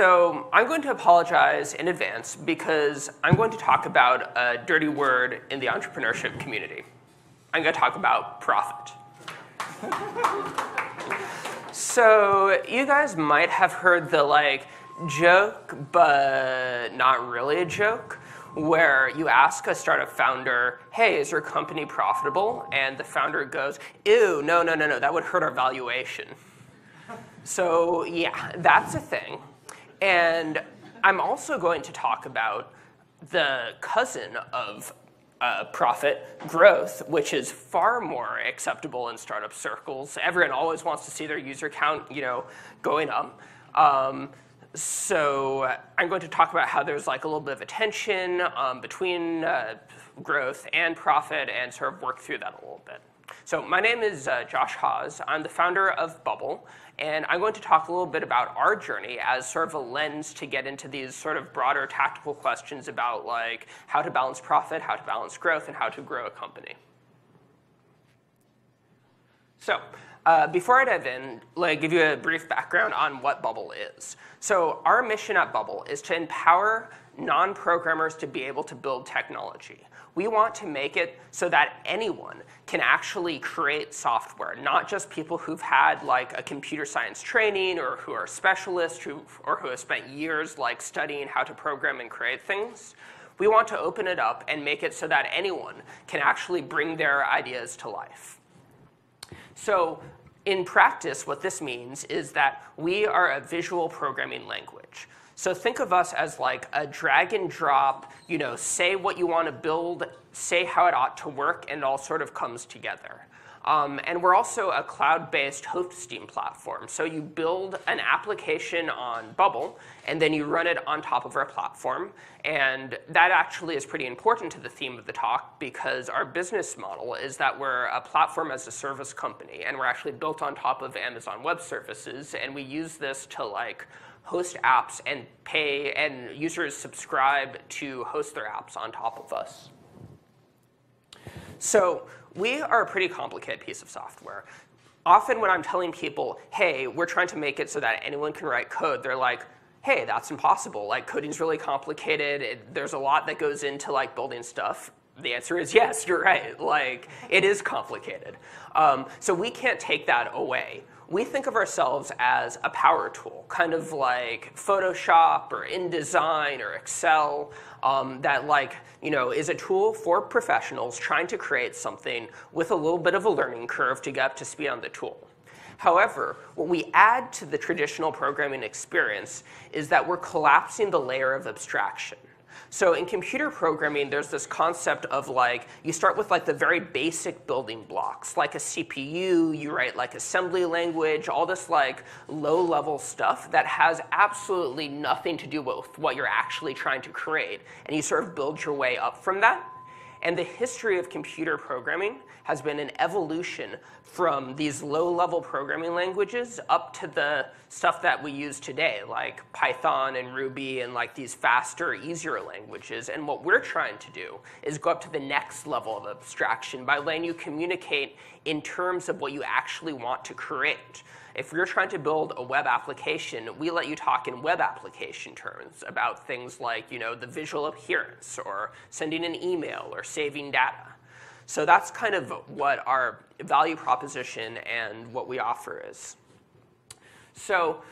So I'm going to apologize in advance because I'm going to talk about a dirty word in the entrepreneurship community. I'm going to talk about profit. So you guys might have heard the joke, but not really a joke, where you ask a startup founder, hey, is your company profitable? And the founder goes, ew, no, that would hurt our valuation. So yeah, that's a thing. And I'm also going to talk about the cousin of profit, growth, which is far more acceptable in startup circles. Everyone always wants to see their user count, going up. So I'm going to talk about how there's a little bit of a tension between growth and profit, and sort of work through that a little bit. So my name is Josh Haas. I'm the founder of Bubble, and I'm going to talk a little bit about our journey as sort of a lens to get into these sort of broader tactical questions about how to balance profit, how to balance growth, and how to grow a company. So before I dive in, give you a brief background on what Bubble is. So our mission at Bubble is to empower non-programmers to be able to build technology. We want to make it so that anyone can actually create software, not just people who've had a computer science training or who are specialists or who have spent years studying how to program and create things. We want to open it up and make it so that anyone can actually bring their ideas to life. So in practice, what this means is that we are a visual programming language. So think of us as a drag and drop, say what you want to build, say how it ought to work, and it all sort of comes together. And we're also a cloud-based hosting platform. So you build an application on Bubble, and then you run it on top of our platform. And that actually is pretty important to the theme of the talk, because our business model is that we're a platform as a service company, and we're actually built on top of Amazon Web Services, and we use this to host apps and pay, and users subscribe to host their apps on top of us. So we are a pretty complicated piece of software. Often when I'm telling people, hey, we're trying to make it so that anyone can write code, they're like, hey, that's impossible. Coding's really complicated. There's a lot that goes into building stuff. The answer is yes, you're right. It is complicated. So we can't take that away. We think of ourselves as a power tool, kind of like Photoshop or InDesign or Excel, that is a tool for professionals trying to create something with a little bit of a learning curve to get up to speed on the tool. However, what we add to the traditional programming experience is that we're collapsing the layer of abstraction. So in computer programming, there's this concept of you start with the very basic building blocks, like a CPU, you write assembly language, all this low-level stuff that has absolutely nothing to do with what you're actually trying to create. And you sort of build your way up from that. And the history of computer programming has been an evolution from these low-level programming languages up to the stuff that we use today, like Python and Ruby and these faster, easier languages. And what we're trying to do is go up to the next level of abstraction by letting you communicate in terms of what you actually want to create. If you're trying to build a web application, we let you talk in web application terms about things like, the visual appearance or sending an email or saving data. So that's kind of what our value proposition and what we offer is. So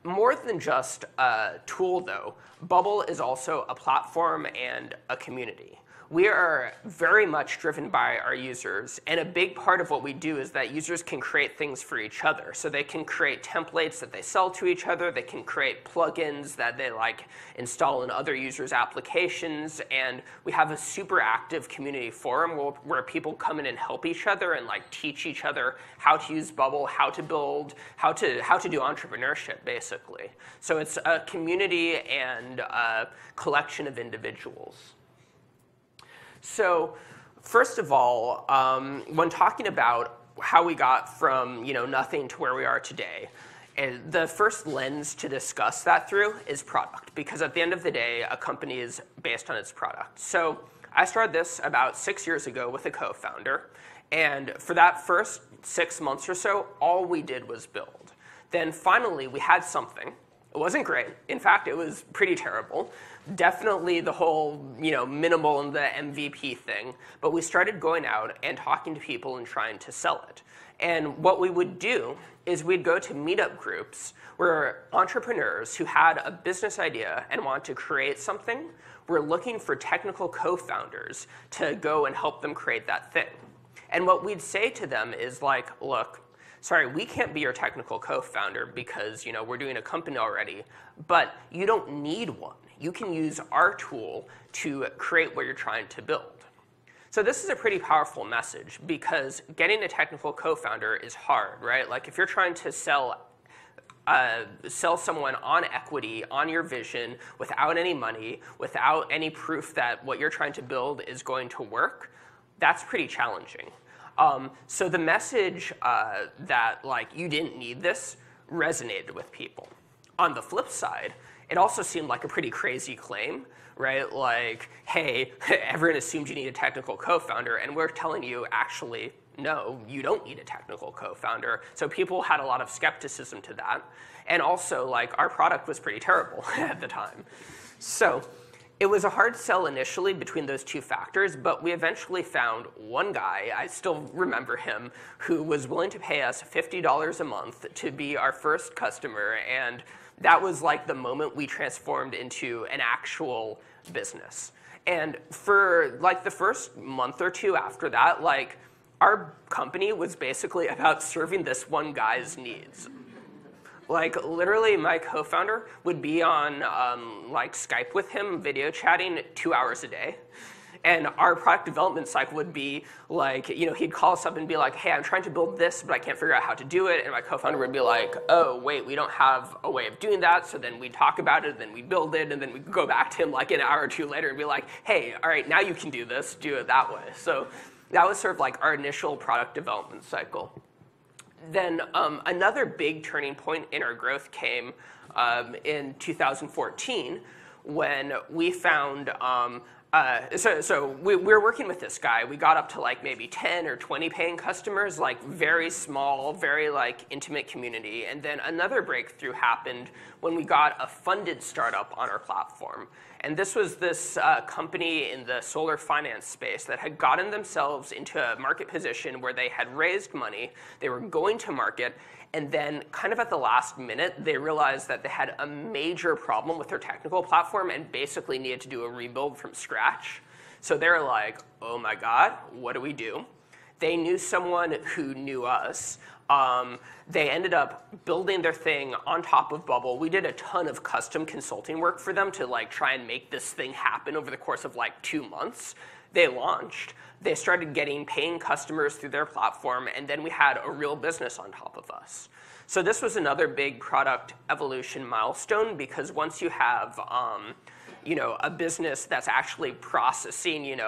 more than just a tool, though, Bubble is also a platform and a community. We are very much driven by our users, and a big part of what we do is that users can create things for each other. So they can create templates that they sell to each other, they can create plugins that they install in other users' applications, and we have a super active community forum where people come in and help each other and teach each other how to use Bubble, how to build, how to do entrepreneurship, basically. So it's a community and a collection of individuals. So first of all, when talking about how we got from nothing to where we are today, the first lens to discuss that through is product, because at the end of the day, a company is based on its product. So I started this about 6 years ago with a co-founder, and for that first 6 months or so, all we did was build. Then finally, we had something, It wasn't great. In fact, it was pretty terrible. Definitely the whole, minimal and the MVP thing. But we started going out and talking to people and trying to sell it. And what we would do is we'd go to meetup groups where entrepreneurs who had a business idea and wanted to create something were looking for technical co-founders to go and help them create that thing. And what we'd say to them is like, look, sorry, we can't be your technical co-founder because, we're doing a company already, but you don't need one. You can use our tool to create what you're trying to build. So this is a pretty powerful message because getting a technical co-founder is hard, right? Like if you're trying to sell someone on equity, on your vision, without any money, without any proof that what you're trying to build is going to work, that's pretty challenging. So the message that you didn't need this resonated with people. On the flip side, it also seemed like a pretty crazy claim, right? Like, hey, everyone assumes you need a technical co-founder, and we're telling you, actually, no, you don't need a technical co-founder. So people had a lot of skepticism to that. And also, our product was pretty terrible at the time. So it was a hard sell initially between those two factors, but we eventually found one guy, I still remember him, who was willing to pay us $50 a month to be our first customer, and that was the moment we transformed into an actual business. And for the first month or two after that, our company was basically about serving this one guy's needs. Literally, my co-founder would be on Skype with him, video chatting 2 hours a day. And our product development cycle would be he'd call us up and be like, hey, I'm trying to build this, but I can't figure out how to do it. And my co-founder would be like, oh, wait, we don't have a way of doing that. So then we'd talk about it, then we'd build it, and then we'd go back to him an hour or two later and be like, hey, all right, now you can do this, do it that way. So that was sort of our initial product development cycle. Then another big turning point in our growth came in 2014 when we found so we were working with this guy. We got up to maybe 10 or 20 paying customers, very small, very intimate community. And then another breakthrough happened when we got a funded startup on our platform. And this was this company in the solar finance space that had gotten themselves into a market position where they had raised money, they were going to market, and then kind of at the last minute, they realized that they had a major problem with their technical platform and basically needed to do a rebuild from scratch. So they're like, oh my God, what do we do? They knew someone who knew us. They ended up building their thing on top of Bubble. We did a ton of custom consulting work for them to try and make this thing happen over the course of 2 months. They launched. They started getting paying customers through their platform, and then we had a real business on top of us. So this was another big product evolution milestone because once you have a business that's actually processing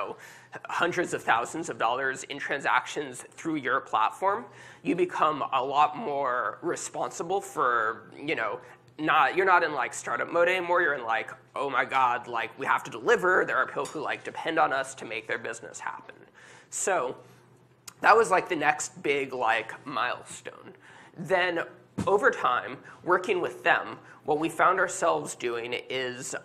hundreds of thousands of dollars in transactions through your platform, you become a lot more responsible for you're not in startup mode anymore. You're in oh my God, we have to deliver. There are people who depend on us to make their business happen. So that was the next big milestone. Then over time, working with them, what we found ourselves doing is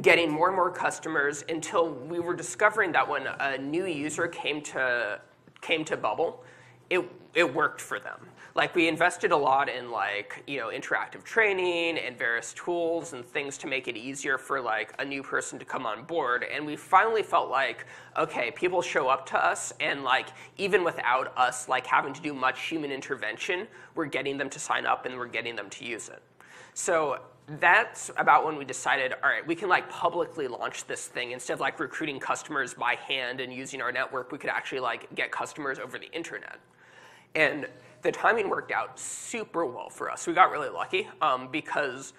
getting more and more customers until we were discovering that when a new user came to Bubble, it worked for them. We invested a lot in interactive training and various tools and things to make it easier for a new person to come on board. And we finally felt okay, people show up to us and even without us having to do much human intervention, we're getting them to sign up and we're getting them to use it. So that's about when we decided, all right, we can publicly launch this thing. Instead of recruiting customers by hand and using our network, we could actually get customers over the internet. And the timing worked out super well for us. We got really lucky because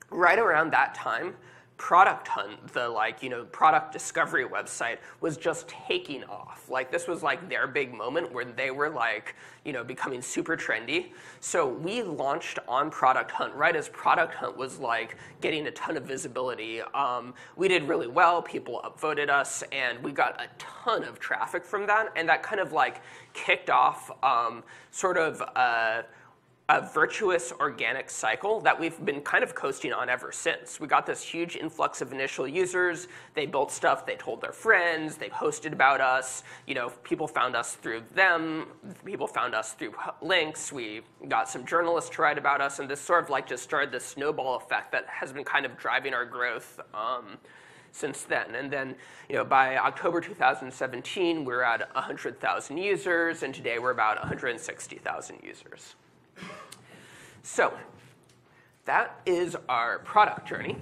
right around that time, Product Hunt, the product discovery website, was just taking off. This was their big moment where they were becoming super trendy. So we launched on Product Hunt right as Product Hunt was getting a ton of visibility. We did really well. People upvoted us, and we got a ton of traffic from that. And that kind of kicked off sort of a virtuous organic cycle that we've been kind of coasting on ever since. We got this huge influx of initial users. They built stuff, they told their friends, they posted about us. People found us through them. People found us through links. We got some journalists to write about us, and this sort of just started this snowball effect that has been kind of driving our growth since then. And then, by October 2017, we're at 100,000 users, and today we're about 160,000 users. So that is our product journey.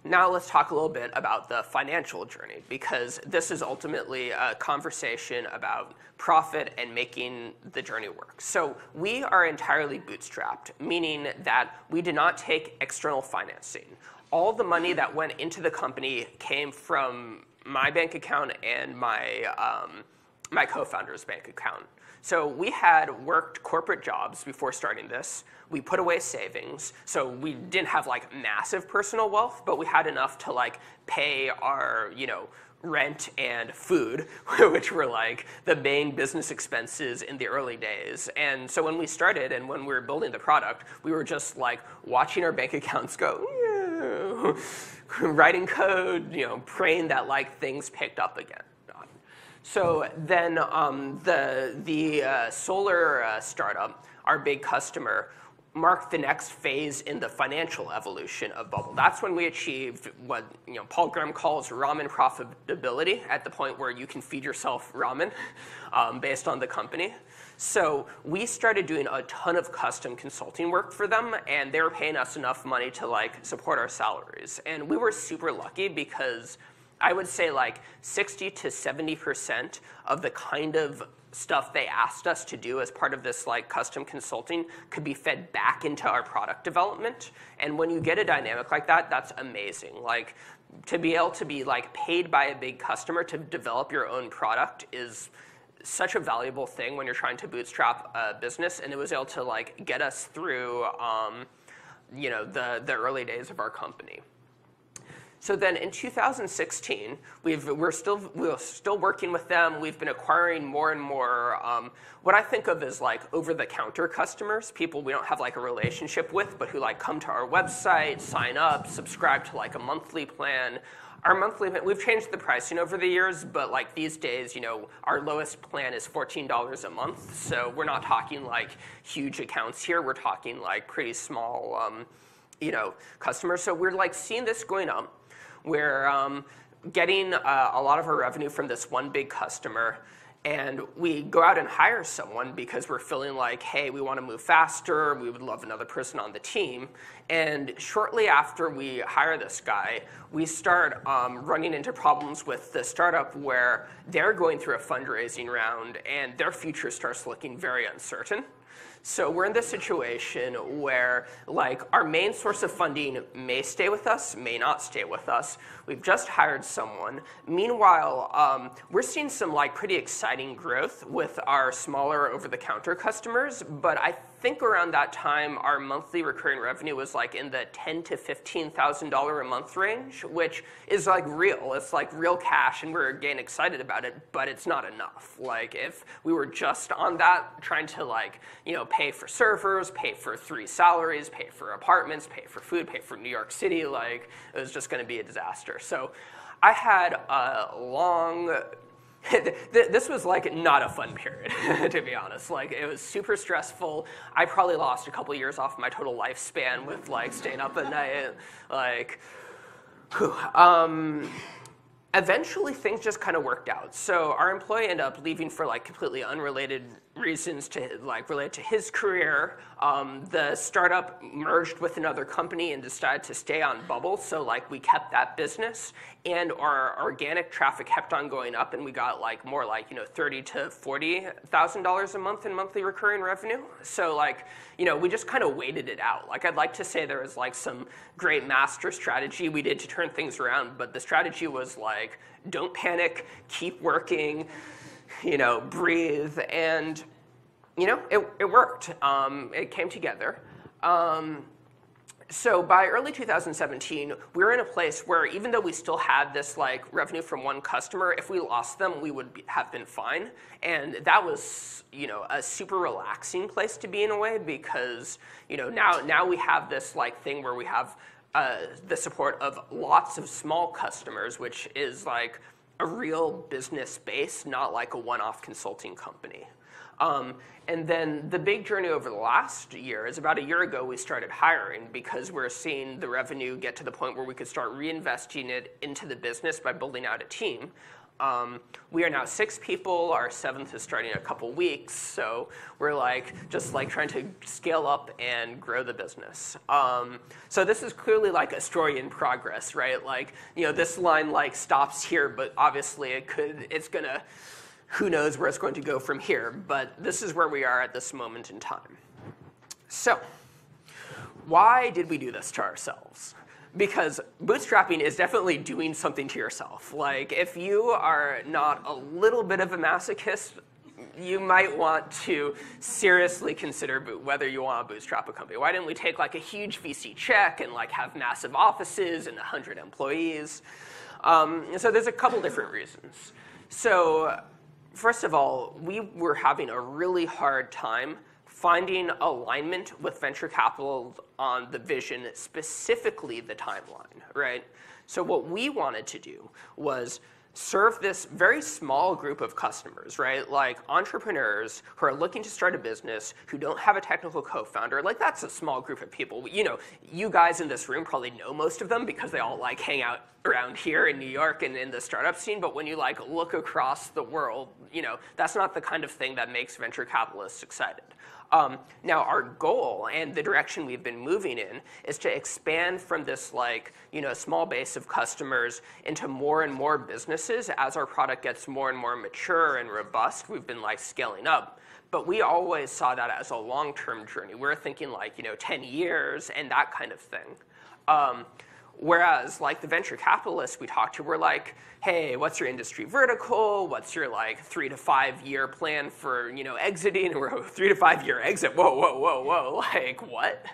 Now let's talk a little bit about the financial journey, because this is ultimately a conversation about profit and making the journey work. So we are entirely bootstrapped, meaning that we did not take external financing. All the money that went into the company came from my bank account and my co-founder's bank account. So we had worked corporate jobs before starting this. We put away savings. So we didn't have massive personal wealth, but we had enough to pay our, rent and food, which were the main business expenses in the early days. And so when we started and when we were building the product, we were just watching our bank accounts go, writing code, praying that things picked up again. So then the solar startup, our big customer, marked the next phase in the financial evolution of Bubble. That's when we achieved what Paul Graham calls ramen profitability, at the point where you can feed yourself ramen based on the company. So we started doing a ton of custom consulting work for them, and they were paying us enough money to support our salaries. And we were super lucky because I would say 60 to 70% of the kind of stuff they asked us to do as part of this custom consulting could be fed back into our product development. And when you get a dynamic like that, that's amazing. To be able to be paid by a big customer to develop your own product is such a valuable thing when you're trying to bootstrap a business, and it was able to get us through the early days of our company. So then in 2016, we're still working with them. We've been acquiring more and more what I think of as over-the-counter customers, people we don't have a relationship with, but who come to our website, sign up, subscribe to a monthly plan. Our monthly plan, we've changed the pricing over the years, but these days, our lowest plan is $14 a month. So we're not talking huge accounts here. We're talking pretty small, customers. So we're seeing this going up. We're getting a lot of our revenue from this one big customer, and we go out and hire someone because we're feeling hey, we want to move faster, we would love another person on the team. And shortly after we hire this guy, we start running into problems with the startup where they're going through a fundraising round and their future starts looking very uncertain. So we're in this situation where our main source of funding may stay with us, may not stay with us. We've just hired someone. Meanwhile, we're seeing some pretty exciting growth with our smaller over-the-counter customers, but I think around that time our monthly recurring revenue was in the $10,000 to $15,000 a month range, which is real. It's real cash, and we're getting excited about it, but it's not enough. If we were just on that, trying to pay for servers, pay for 3 salaries, pay for apartments, pay for food, pay for New York City, it was just going to be a disaster. So I had a long this was not a fun period, to be honest. It was super stressful. I probably lost a couple years off my total lifespan with staying up at night. Eventually, things just kind of worked out. So our employee ended up leaving for completely unrelated reasons to related to his career. The startup merged with another company and decided to stay on Bubble. So we kept that business, and our organic traffic kept on going up, and we got more $30,000 to $40,000 a month in monthly recurring revenue. So we just kind of waited it out. I'd like to say there was some great master strategy we did to turn things around, but the strategy was don't panic, keep working, breathe, and it worked. It came together. So by early 2017, we were in a place where even though we still had this like revenue from one customer, if we lost them, we would have been fine. And that was, a super relaxing place to be in a way because, now we have this like thing where we have the support of lots of small customers, which is like a real business base, not like a one-off consulting company. And then the big journey over the last year is about a year ago we started hiring because we're seeing the revenue get to the point where we could start reinvesting it into the business by building out a team. We are now 6 people. Our 7th is starting in a couple weeks. So we're just trying to scale up and grow the business. So this is clearly like a story in progress, right? This line stops here, but obviously it's gonna, who knows where it's going to go from here. But this is where we are at this moment in time. So why did we do this to ourselves? Because bootstrapping is definitely doing something to yourself. If you are not a little bit of a masochist, you might want to seriously consider whether you want to bootstrap a company. Why didn't we take a huge VC check and have massive offices and 100 employees? So there's a couple different reasons. So first of all, we were having a really hard time finding alignment with venture capital on the vision, specifically the timeline, right? So what we wanted to do was serve this very small group of customers, right? Like entrepreneurs who are looking to start a business, who don't have a technical co-founder. That's a small group of people. You guys in this room probably know most of them because they all hang out around here in New York and in the startup scene. But when you look across the world, that's not the kind of thing that makes venture capitalists excited. Now our goal and the direction we've been moving in is to expand from this small base of customers into more and more businesses as our product gets more and more mature and robust. We've been scaling up. But we always saw that as a long-term journey. We're thinking 10 years and that kind of thing. Whereas the venture capitalists we talked to were hey, what's your industry vertical? What's your 3 to 5 year plan for exiting? And we're 3 to 5 year exit. Whoa, whoa, whoa, whoa. What?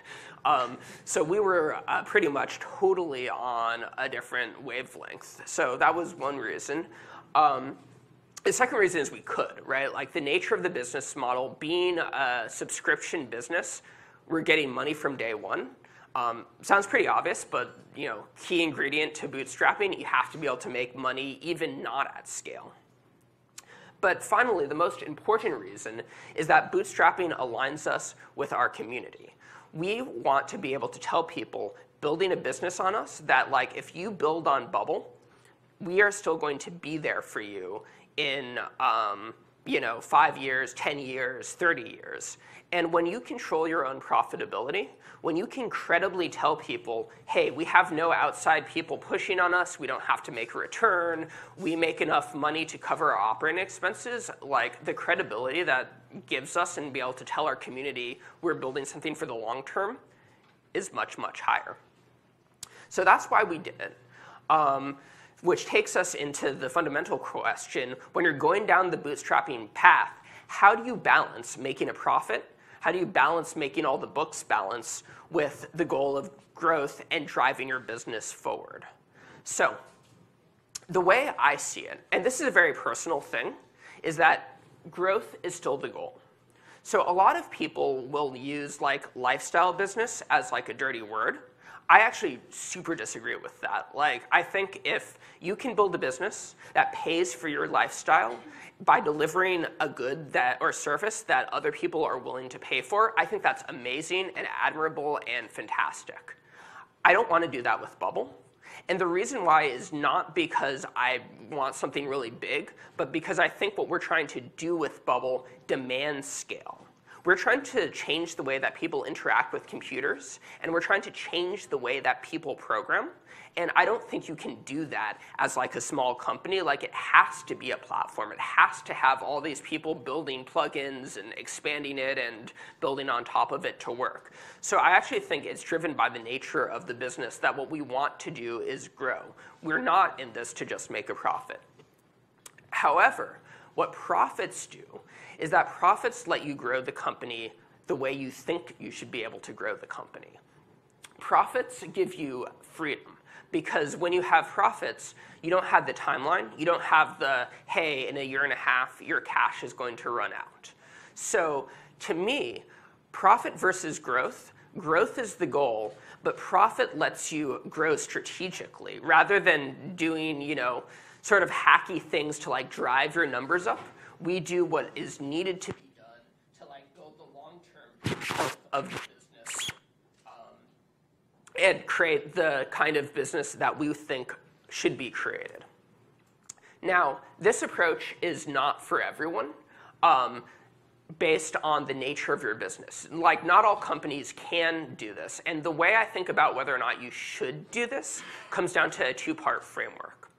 So we were pretty much totally on a different wavelength. So that was one reason. The second reason is we could, right? The nature of the business model, being a subscription business, we're getting money from day one. Sounds pretty obvious, but key ingredient to bootstrapping, you have to be able to make money even not at scale. But finally, the most important reason is that bootstrapping aligns us with our community. We want to be able to tell people building a business on us that if you build on Bubble, we are still going to be there for you in 5 years, 10 years, 30 years. And when you control your own profitability, when you can credibly tell people, hey, we have no outside people pushing on us, we don't have to make a return, we make enough money to cover our operating expenses, the credibility that gives us and be able to tell our community we're building something for the long term is much, much higher. So that's why we did it. Which takes us into the fundamental question, when you're going down the bootstrapping path, how do you balance making a profit? How do you balance making all the books balance with the goal of growth and driving your business forward? So the way I see it, and this is a very personal thing, is that growth is still the goal. So a lot of people will use lifestyle business as a dirty word. I actually super disagree with that. I think if you can build a business that pays for your lifestyle by delivering a good or service that other people are willing to pay for, I think that's amazing and admirable and fantastic. I don't want to do that with Bubble. And the reason why is not because I want something really big, but because I think what we're trying to do with Bubble demands scale. We're trying to change the way that people interact with computers, and we're trying to change the way that people program. And I don't think you can do that as a small company. It has to be a platform. It has to have all these people building plugins and expanding it and building on top of it to work. So I actually think it's driven by the nature of the business that what we want to do is grow. We're not in this to just make a profit. However, what profits do is that profits let you grow the company the way you think you should be able to grow the company. Profits give you freedom, because when you have profits, you don't have the timeline. You don't have the, hey, in a year and a half, your cash is going to run out. So to me, profit versus growth, growth is the goal, but profit lets you grow strategically rather than doing, sort of hacky things to like drive your numbers up. We do what is needed to be done to like build the long-term health of the business and create the kind of business that we think should be created. Now, this approach is not for everyone. Based on the nature of your business. Like, not all companies can do this. And the way I think about whether or not you should do this comes down to a two-part framework.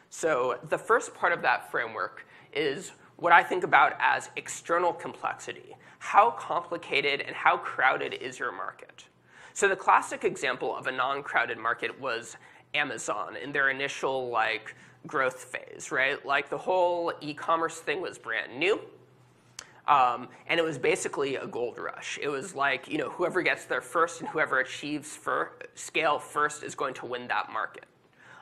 So the first part of that framework is what I think about as external complexity. How complicated and how crowded is your market? So the classic example of a non-crowded market was Amazon in their initial like growth phase, right? Like the whole e-commerce thing was brand new. And it was basically a gold rush. It was like, whoever gets there first and whoever achieves scale first is going to win that market.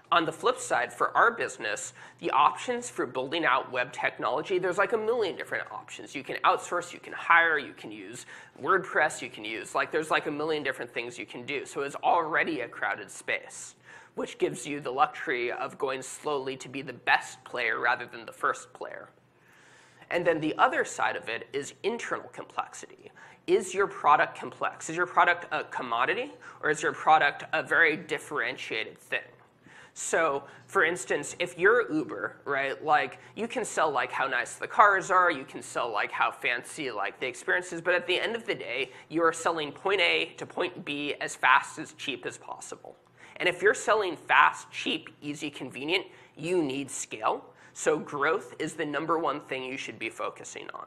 On the flip side, for our business, the options for building out web technology, there's like a million different options. You can outsource, you can hire, you can use WordPress, you can use, there's like a million different things you can do. So it's already a crowded space, which gives you the luxury of going slowly to be the best player rather than the first player. And then the other side of it is internal complexity. Is your product complex? Is your product a commodity, or is your product a very differentiated thing? So, for instance, if you're Uber, right, like you can sell like how nice the cars are, you can sell like how fancy like the experience is, but at the end of the day, you are selling point A to point B as fast as cheap as possible. And if you're selling fast, cheap, easy, convenient, you need scale. So growth is the number one thing you should be focusing on.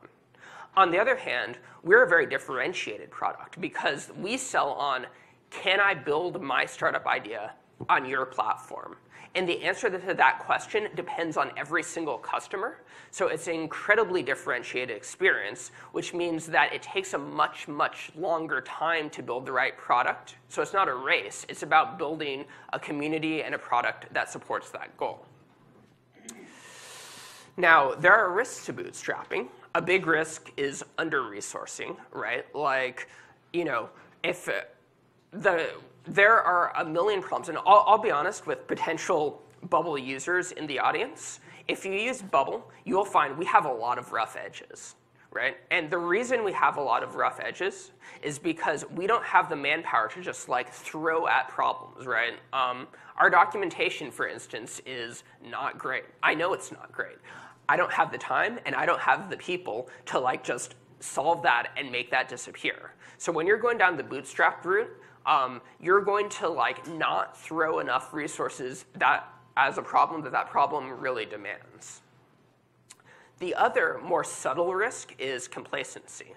On the other hand, we're a very differentiated product because we sell on, can I build my startup idea on your platform? And the answer to that question depends on every single customer. So it's an incredibly differentiated experience, which means that it takes a much, much longer time to build the right product. So it's not a race. It's about building a community and a product that supports that goal. Now, there are risks to bootstrapping. A big risk is under-resourcing, right? Like, if there are a million problems, and I'll be honest with potential Bubble users in the audience. If you use Bubble, you will find we have a lot of rough edges, right? And the reason we have a lot of rough edges is because we don't have the manpower to just like throw at problems, right? Our documentation, for instance, is not great. I know it's not great. I don't have the time and I don't have the people to like just solve that and make that disappear. So when you're going down the bootstrap route, you're going to like not throw enough resources that as a problem that problem really demands. The other more subtle risk is complacency.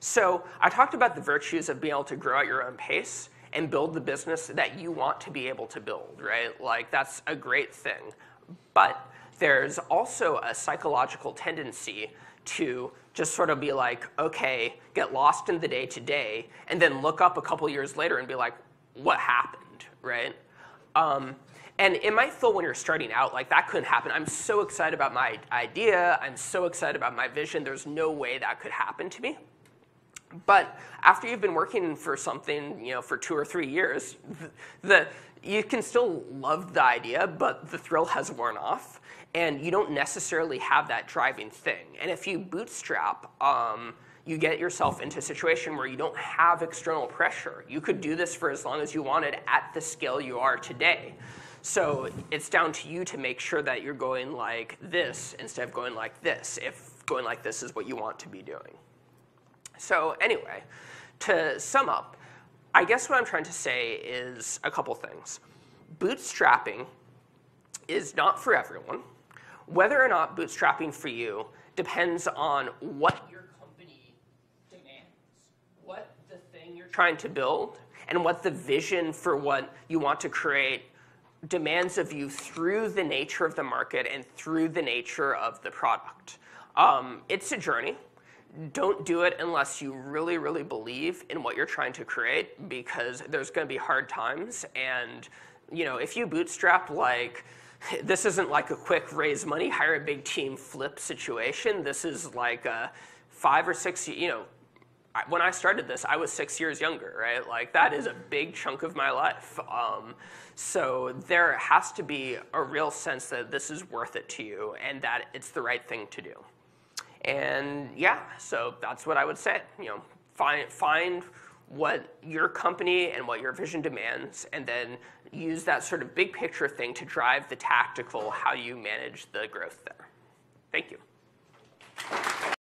So I talked about the virtues of being able to grow at your own pace and build the business that you want to be able to build, right? Like that's a great thing. But there's also a psychological tendency to just sort of be like, okay, get lost in the day-to-day, and then look up a couple years later and be like, what happened, right? And it might feel when you're starting out like that couldn't happen. I'm so excited about my idea. I'm so excited about my vision. There's no way that could happen to me. But after you've been working for something, for 2 or 3 years, you can still love the idea, but the thrill has worn off. And you don't necessarily have that driving thing. And if you bootstrap, you get yourself into a situation where you don't have external pressure. You could do this for as long as you wanted at the scale you are today. So it's down to you to make sure that you're going like this instead of going like this, if going like this is what you want to be doing. So anyway, to sum up, I guess what I'm trying to say is a couple things. Bootstrapping is not for everyone. Whether or not bootstrapping for you depends on what your company demands, what the thing you're trying to build, and what the vision for what you want to create demands of you through the nature of the market and through the nature of the product. It's a journey. don't do it unless you really, really believe in what you're trying to create, because there's going to be hard times. And if you bootstrap, like, this isn't like a quick raise money, hire a big team, flip situation. This is like a 5 or 6, when I started this, I was 6 years younger, right? Like, that is a big chunk of my life. So there has to be a real sense that this is worth it to you and that it's the right thing to do. And yeah, so that's what I would say. Find what your company and what your vision demands, and then use that sort of big picture thing to drive the tactical, how you manage the growth there. Thank you.